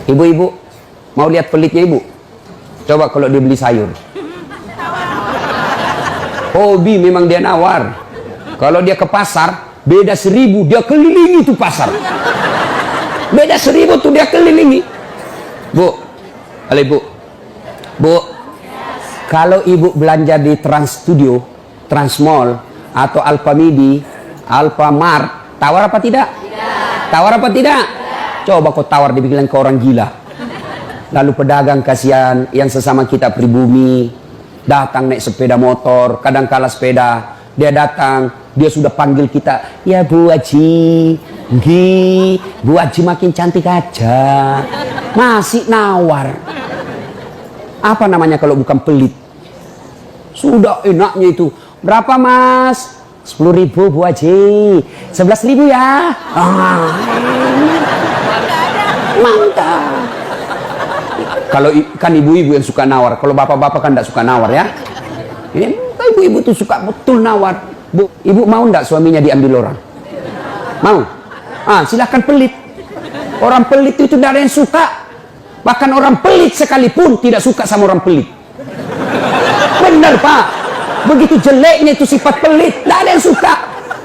Ibu-ibu, mau lihat pelitnya ibu? Coba kalau dia beli sayur. Hobi memang dia nawar. Kalau dia ke pasar, beda 1000, dia kelilingi tuh pasar. Beda 1000 tuh dia kelilingi. Bu, halo ibu. Bu, kalau ibu belanja di Trans Studio, Trans Mall, atau Alfamidi, Alfamart, tawar apa tidak? Tidak. Tawar apa tidak? Coba kau tawar, dibilang ke orang gila. Lalu pedagang kasihan yang sesama kita pribumi, datang naik sepeda motor, kadang kala sepeda, dia datang, dia sudah panggil kita, ya Bu Haji, Bu Haji makin cantik aja, masih nawar. Apa namanya kalau bukan pelit? Sudah enaknya itu, berapa Mas? 10.000 Bu Haji, 11.000 ya. Mantap. Kalau kan ibu-ibu yang suka nawar, kalau bapak-bapak kan tidak suka nawar ya. Ini ibu-ibu tuh suka betul nawar. Bu, ibu mau ndak suaminya diambil orang? Mau? Silahkan pelit. Orang pelit itu tidak ada yang suka. Bahkan orang pelit sekalipun tidak suka sama orang pelit. Benar Pak. Begitu jeleknya itu sifat pelit, tidak ada yang suka.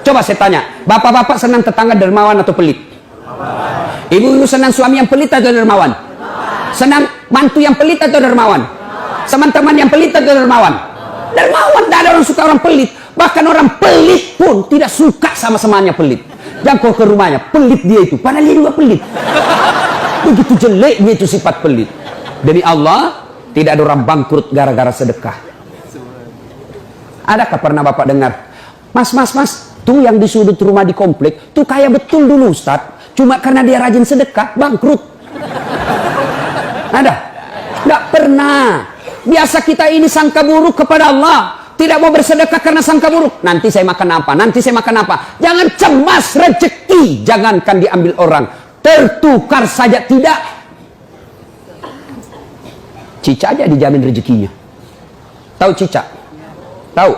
Coba saya tanya, bapak-bapak senang tetangga dermawan atau pelit? Ibu-ibu senang suami yang pelit atau dermawan? Senang mantu yang pelit atau dermawan? Teman-teman yang pelit atau dermawan? Dermawan, tidak ada orang suka orang pelit. Bahkan orang pelit pun tidak suka sama semuanya pelit. Jangan kau ke rumahnya, pelit dia itu, padahal dia juga pelit. Begitu jeleknya itu sifat pelit. Demi Allah, tidak ada orang bangkrut gara-gara sedekah. Adakah pernah bapak dengar, Mas, tuh yang di sudut rumah di komplek, tuh kaya betul dulu Ustadz, cuma karena dia rajin sedekah, bangkrut. Ada? Tidak pernah. Biasa kita ini sangka buruk kepada Allah, tidak mau bersedekah karena sangka buruk. Nanti saya makan apa? Nanti saya makan apa? Jangan cemas rezeki, jangankan diambil orang, tertukar saja tidak. Cica aja dijamin rezekinya. Tahu Cica? Tahu?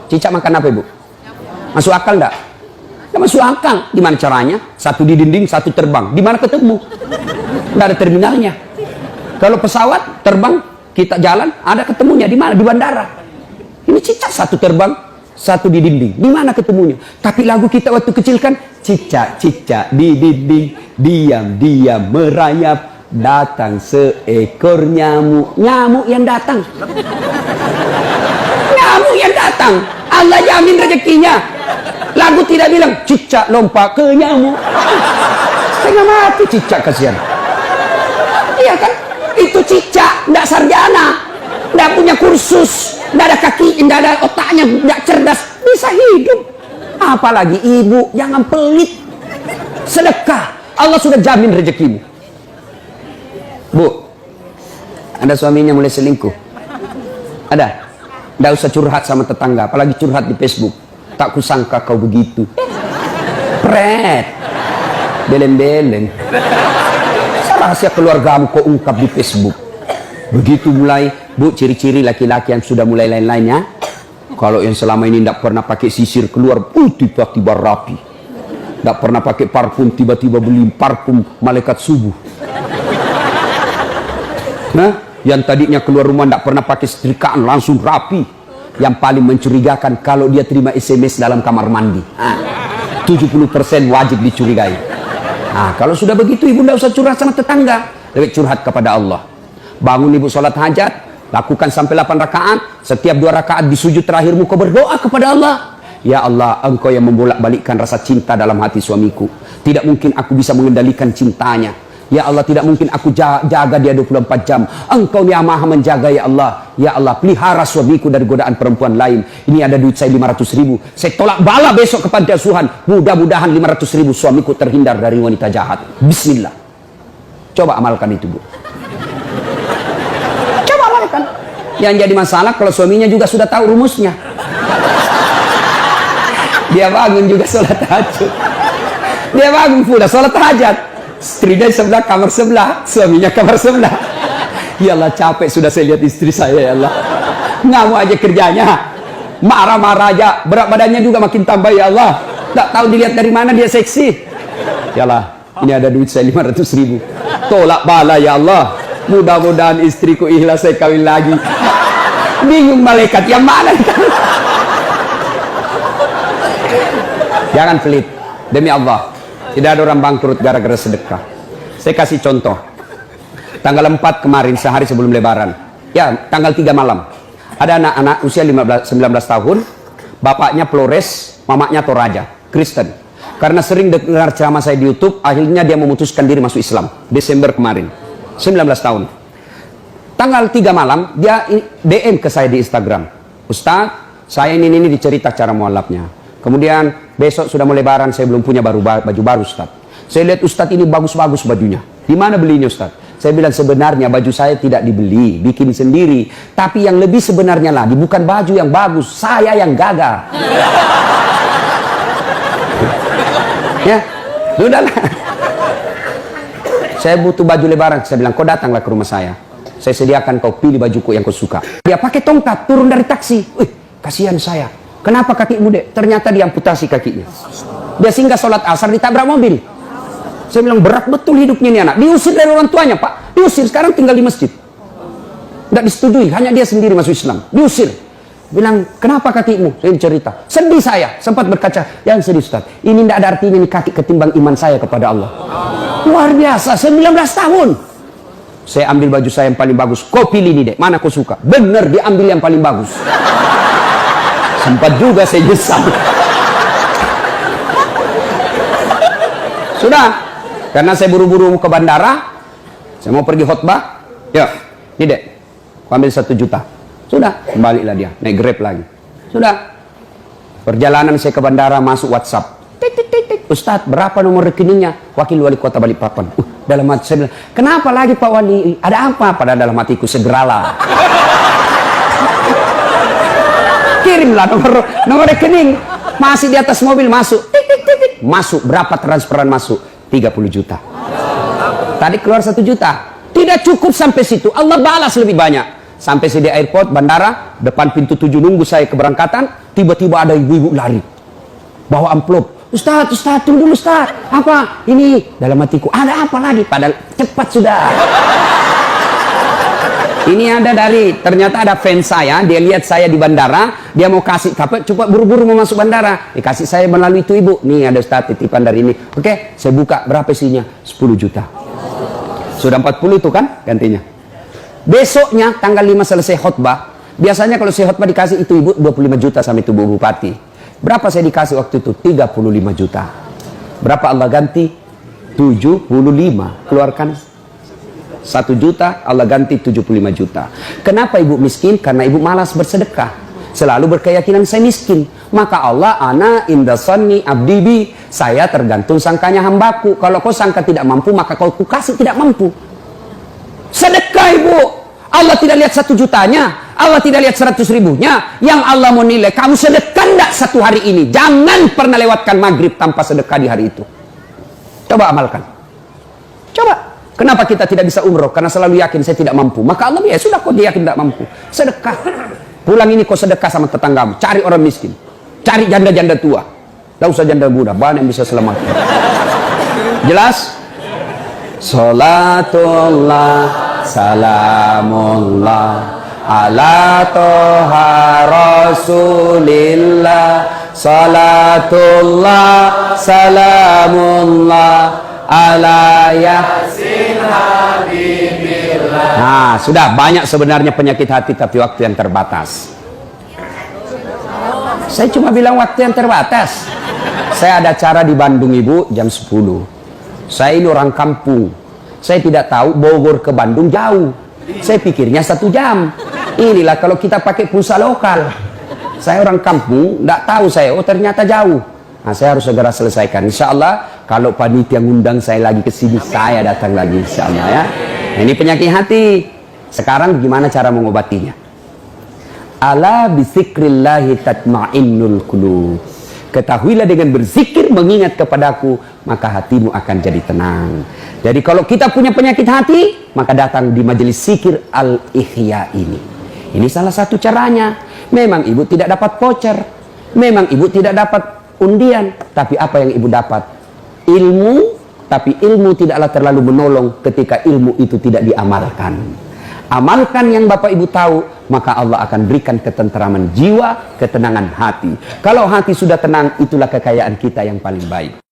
Cica makan apa ibu? Masuk akal enggak? Enggak masuk akal. Gimana caranya? Satu di dinding, satu terbang. Di mana ketemu? Enggak ada terminalnya. Kalau pesawat terbang, kita jalan, ada ketemunya di mana? Di bandara. Ini Cica satu terbang, satu di dinding. Di mana ketemunya? Tapi lagu kita waktu kecil kan, Cica di dinding, diam merayap, datang seekor nyamuk. Nyamuk yang datang. Nyamuk yang datang. Allah jamin rezekinya. Lagu tidak bilang Cica lompat ke nyamuk. Setengah mati Cica, kasihan. Iya kan? Itu Cica, tidak sarjana, tidak punya kursus, tidak ada kaki, tidak ada otaknya, tidak cerdas, bisa hidup. Apalagi ibu, jangan pelit. Sedekah, Allah sudah jamin rezekimu. Bu, ada suaminya mulai selingkuh? Ada? Tidak usah curhat sama tetangga, apalagi curhat di Facebook. Tak kusangka kau begitu. Pret, beleng-beleng. Rahasia keluargamu kau ungkap di Facebook. Begitu mulai, bu, ciri-ciri laki-laki yang sudah mulai lain-lainnya. Kalau yang selama ini tidak pernah pakai sisir keluar, tiba-tiba rapi. Tidak pernah pakai parfum, tiba-tiba beli parfum malaikat subuh. Nah, yang tadinya keluar rumah tidak pernah pakai setrikaan, langsung rapi. Yang paling mencurigakan kalau dia terima SMS dalam kamar mandi. 70% wajib dicurigai. Nah, kalau sudah begitu ibu tidak usah curhat sama tetangga, lebih curhat kepada Allah. Bangun ibu sholat hajat, lakukan sampai 8 rakaat. Setiap 2 rakaat di sujud terakhirmu kau berdoa kepada Allah. Ya Allah, engkau yang membolak-balikkan rasa cinta dalam hati suamiku. Tidak mungkin aku bisa mengendalikan cintanya. Ya Allah, tidak mungkin aku jaga dia 24 jam. Engkau yang maha menjaga ya Allah. Ya Allah, pelihara suamiku dari godaan perempuan lain. Ini ada duit saya 500.000. Saya tolak bala besok kepada Tuhan. Mudah-mudahan 500.000 suamiku terhindar dari wanita jahat. Bismillah. Coba amalkan itu, Bu. Coba amalkan. Yang jadi masalah kalau suaminya juga sudah tahu rumusnya. Dia bangun juga sholat tahajud. Dia bangun pula sholat hajat. Istrinya sebelah, kamar sebelah, suaminya kamar sebelah. Ya Allah, capek sudah saya lihat istri saya, ya Allah. Ngamuk aja kerjanya, marah-marah aja, berat badannya juga makin tambah, ya Allah. Tak tahu dilihat dari mana dia seksi. Ya Allah, ini ada duit saya 500.000. tolak bala ya Allah. Mudah-mudahan istriku ikhlas saya kawin lagi. Bingung malaikat yang mana? Jangan pelit. Demi Allah, tidak ada orang bangkrut gara-gara sedekah. Saya kasih contoh. Tanggal 4 kemarin, sehari sebelum lebaran. Ya, tanggal 3 malam. Ada anak-anak usia 19 tahun. Bapaknya Flores, mamanya Toraja, Kristen. Karena sering dengar ceramah saya di YouTube, akhirnya dia memutuskan diri masuk Islam. Desember kemarin. 19 tahun. Tanggal 3 malam, dia DM ke saya di Instagram. Ustaz, saya ini dicerita cara mualafnya. Kemudian besok sudah mau lebaran, saya belum punya baju baru Ustaz. Saya lihat Ustaz ini bagus-bagus bajunya. Di mana belinya Ustaz? Saya bilang sebenarnya baju saya tidak dibeli, bikin sendiri. Tapi yang lebih sebenarnya lagi bukan baju yang bagus, saya yang gagal. Ya, sudahlah. Saya butuh baju lebaran. Saya bilang kau datanglah ke rumah saya. Saya sediakan kau pilih bajuku yang kau suka. Dia pakai tongkat turun dari taksi. Wih, kasihan saya. Kenapa kakimu dek? Ternyata diamputasi kakinya. Dia singgah sholat asar ditabrak mobil. Saya bilang berat betul hidupnya ini anak. Diusir dari orang tuanya pak. Diusir sekarang tinggal di masjid. Tidak disetujui. Hanya dia sendiri masuk Islam. Diusir. Bilang kenapa kakimu? Saya cerita. Sedih saya. Sempat berkaca. Yang sedih Ustaz. Ini tidak ada artinya ini kaki ketimbang iman saya kepada Allah. Luar biasa. 19 tahun. Saya ambil baju saya yang paling bagus. Kau pilih ini dek. Mana kau suka? Bener diambil yang paling bagus. Sempat juga saya nyesal. Sudah. Karena saya buru-buru ke bandara. Saya mau pergi khutbah. Ya. Ini dek. Kau ambil 1 juta. Sudah. Kembalilah dia. Naik Grab lagi. Sudah. Perjalanan saya ke bandara masuk WhatsApp. Tik, tik, tik, tik. Ustadz berapa nomor rekeningnya? Wakil Wali Kota Balikpapan. Dalam hati saya bilang. Kenapa lagi Pak Wali? Ada apa? Pada dalam hatiku segeralah. Kirimlah nomor rekening. Masih di atas mobil masuk. Tik, tik, tik, tik. Masuk. Berapa transferan masuk? 30 juta. Tadi keluar 1 juta. Tidak cukup sampai situ. Allah balas lebih banyak. Sampai saya di airport, bandara, depan pintu 7 nunggu saya keberangkatan. Tiba-tiba ada ibu-ibu lari. Bawa amplop. Ustaz, tunggu dulu Ustaz. Apa? Ini. Dalam hatiku, ada apa lagi? Padahal cepat sudah. Ini ada ternyata ada fans saya, dia lihat saya di bandara, dia mau kasih, coba buru-buru mau masuk bandara, dikasih saya melalui itu ibu, nih ada Ustaz titipan dari ini, oke, saya buka, berapa isinya? 10 juta, sudah 40 itu kan gantinya. Besoknya tanggal 5 selesai khutbah, biasanya kalau saya khutbah dikasih itu ibu 25 juta sama itu Bu Bupati, berapa saya dikasih waktu itu? 35 juta, berapa Allah ganti? 75, keluarkan 1 juta, Allah ganti 75 juta. Kenapa ibu miskin? Karena ibu malas bersedekah. Selalu berkeyakinan saya miskin. Maka Allah, ana indasani abdibi. Saya tergantung sangkanya hambaku. Kalau kau sangka tidak mampu, maka kau kasih tidak mampu. Sedekah ibu. Allah tidak lihat 1 jutanya. Allah tidak lihat 100 ribunya. Yang Allah mau nilai, kamu sedekah enggak 1 hari ini. Jangan pernah lewatkan maghrib tanpa sedekah di hari itu. Coba amalkan. Coba. Kenapa kita tidak bisa umroh? Karena selalu yakin saya tidak mampu. Maka Allah, ya sudah kok dia yakin tidak mampu. Sedekah. Pulang ini kau sedekah sama tetanggamu. Cari orang miskin. Cari janda-janda tua. Tidak usah janda muda. Banyak yang bisa selamat. Jelas? Salatullah, salamullah, ala toha rasulillah. Salatullah, salamullah, ala yasin habibillah. Nah, sudah banyak sebenarnya penyakit hati, tapi waktu yang terbatas. Saya cuma bilang waktu yang terbatas. Saya ada acara di Bandung ibu jam 10. Saya ini orang kampung. Saya tidak tahu Bogor ke Bandung jauh. Saya pikirnya 1 jam. Inilah kalau kita pakai pulsa lokal. Saya orang kampung, tidak tahu saya. Oh ternyata jauh. Nah, saya harus segera selesaikan. Insya Allah, kalau panitia ngundang saya lagi ke sini, saya datang lagi. Insya Allah ya. Nah, ini penyakit hati. Sekarang gimana cara mengobatinya? Ala bizikrillahi tatma'innul qulub. Ketahuilah dengan berzikir, mengingat kepadaku, maka hatimu akan jadi tenang. Jadi kalau kita punya penyakit hati, maka datang di majelis zikir Al-Ihya ini. Ini salah satu caranya. Memang ibu tidak dapat voucher. Memang ibu tidak dapat undian, tapi apa yang ibu dapat? Ilmu, tapi ilmu tidaklah terlalu menolong ketika ilmu itu tidak diamalkan. Amalkan yang Bapak Ibu tahu, maka Allah akan berikan ketenteraman jiwa, ketenangan hati. Kalau hati sudah tenang, itulah kekayaan kita yang paling baik.